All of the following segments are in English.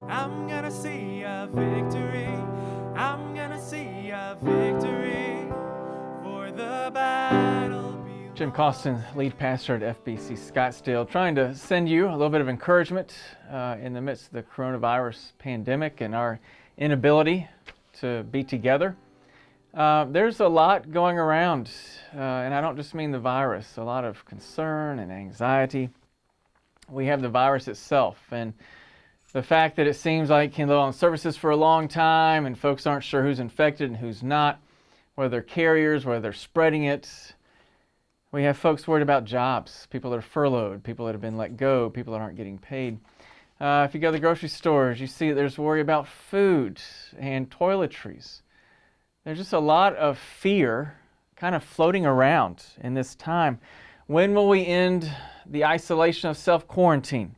I'm gonna see a victory. I'm gonna see a victory, for the battle belongs. Jim Coston, lead pastor at FBC Scottsdale, trying to send you a little bit of encouragement in the midst of the coronavirus pandemic and our inability to be together. There's a lot going around, and I don't just mean the virus, a lot of concern and anxiety. We have the virus itself, and the fact that it seems like can live on services for a long time and folks aren't sure who's infected and who's not, whether they're carriers, whether they're spreading it. We have folks worried about jobs, people that are furloughed, people that have been let go, people that aren't getting paid. If you go to the grocery stores, you see there's worry about food and toiletries. There's just a lot of fear kind of floating around in this time. When will we end the isolation of self-quarantine?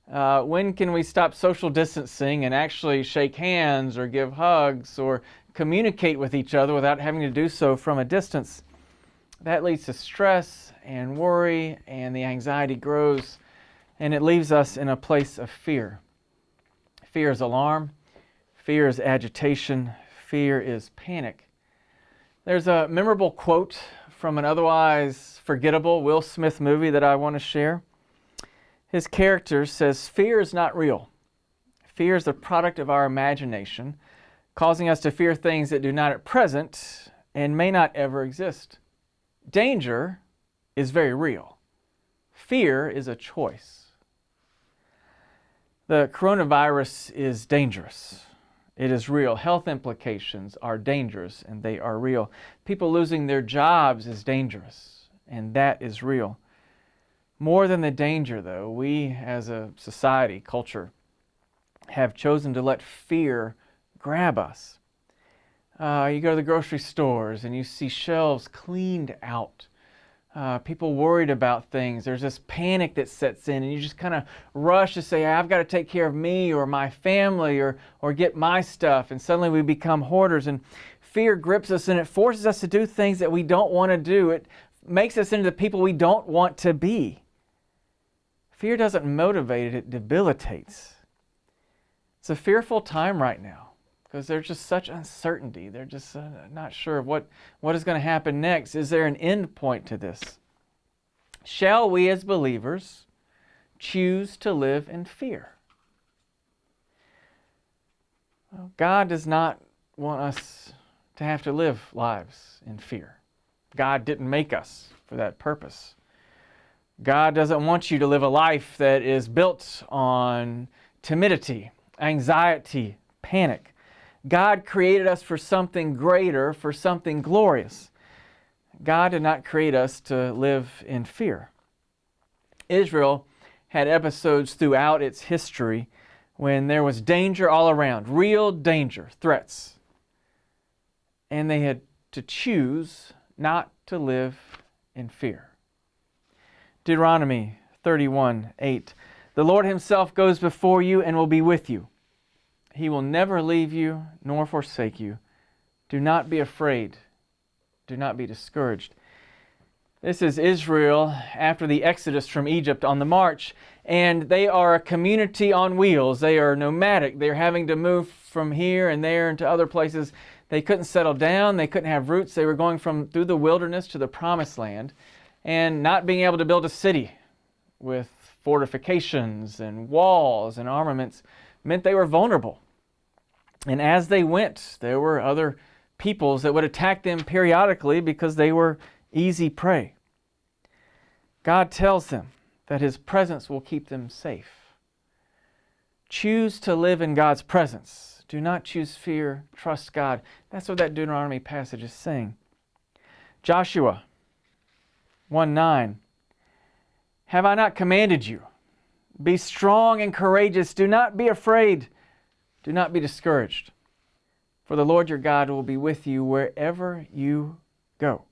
When can we stop social distancing and actually shake hands or give hugs or communicate with each other without having to do so from a distance? That leads to stress and worry, and the anxiety grows, and it leaves us in a place of fear. Fear is alarm, fear is agitation, fear is panic. There's a memorable quote from an otherwise forgettable Will Smith movie that I want to share. His character says, "Fear is not real. Fear is the product of our imagination, causing us to fear things that do not at present and may not ever exist. Danger is very real. Fear is a choice." The coronavirus is dangerous. It is real. Health implications are dangerous, and they are real. People losing their jobs is dangerous, and that is real. More than the danger, though, we as a society, culture, have chosen to let fear grab us. You go to the grocery stores and you see shelves cleaned out. People worried about things. There's this panic that sets in, and you just kind of rush to say, I've got to take care of me or my family or get my stuff. And suddenly we become hoarders, and fear grips us, and it forces us to do things that we don't want to do. It makes us into the people we don't want to be. Fear doesn't motivate, it debilitates. It's a fearful time right now because there's just such uncertainty. They're just not sure of what is going to happen next. Is there an end point to this? Shall we as believers choose to live in fear? Well, God does not want us to have to live lives in fear. God didn't make us for that purpose. God doesn't want you to live a life that is built on timidity, anxiety, panic. God created us for something greater, for something glorious. God did not create us to live in fear. Israel had episodes throughout its history when there was danger all around, real danger, threats. And they had to choose not to live in fear. Deuteronomy 31:8. The Lord himself goes before you and will be with you. He will never leave you nor forsake you. Do not be afraid. Do not be discouraged. This is Israel after the Exodus from Egypt on the march, and they are a community on wheels. They are nomadic. They're having to move from here and there into other places. They couldn't settle down. They couldn't have roots. They were going through the wilderness to the promised land. And not being able to build a city with fortifications and walls and armaments meant they were vulnerable. And as they went, there were other peoples that would attack them periodically because they were easy prey. God tells them that his presence will keep them safe. Choose to live in God's presence. Do not choose fear. Trust God. That's what that Deuteronomy passage is saying. Joshua 1:9. Have I not commanded you? Be strong and courageous. Do not be afraid. Do not be discouraged. For the Lord your God will be with you wherever you go.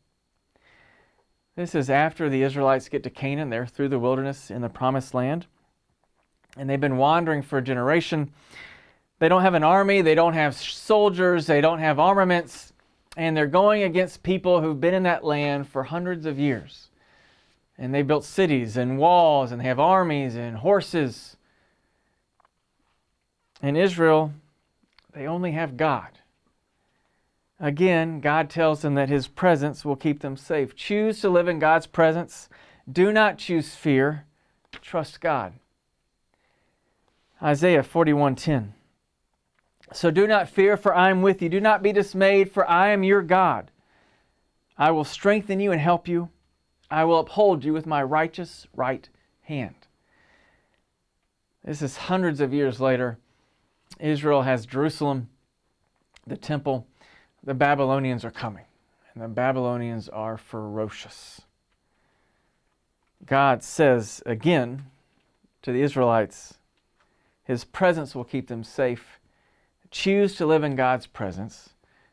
This is after the Israelites get to Canaan. They're through the wilderness in the promised land. And they've been wandering for a generation. They don't have an army. They don't have soldiers. They don't have armaments. And they're going against people who've been in that land for hundreds of years. And they built cities and walls, and they have armies and horses. In Israel, they only have God. Again, God tells them that His presence will keep them safe. Choose to live in God's presence. Do not choose fear. Trust God. Isaiah 41:10. So do not fear, for I am with you. Do not be dismayed, for I am your God. I will strengthen you and help you. I will uphold you with my righteous right hand. This is hundreds of years later. Israel has Jerusalem, the temple. The Babylonians are coming, and the Babylonians are ferocious. God says again to the Israelites, His presence will keep them safe. Choose to live in God's presence.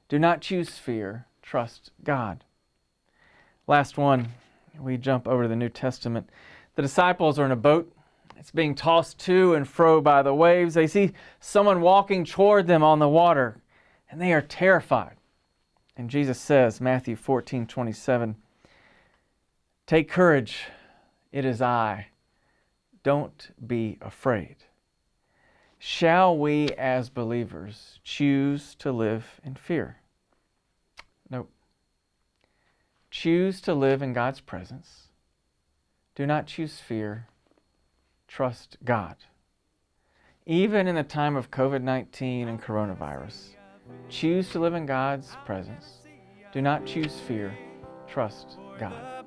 Do not choose fear. Trust God. Last one, we jump over to the New Testament. The disciples are in a boat. It's being tossed to and fro by the waves. They see someone walking toward them on the water, and they are terrified. And Jesus says, Matthew 14:27, take courage, it is I. Don't be afraid. Shall we as believers choose to live in fear? Nope. Choose to live in God's presence. Do not choose fear. Trust God. Even in the time of COVID-19 and coronavirus, choose to live in God's presence. Do not choose fear. Trust God.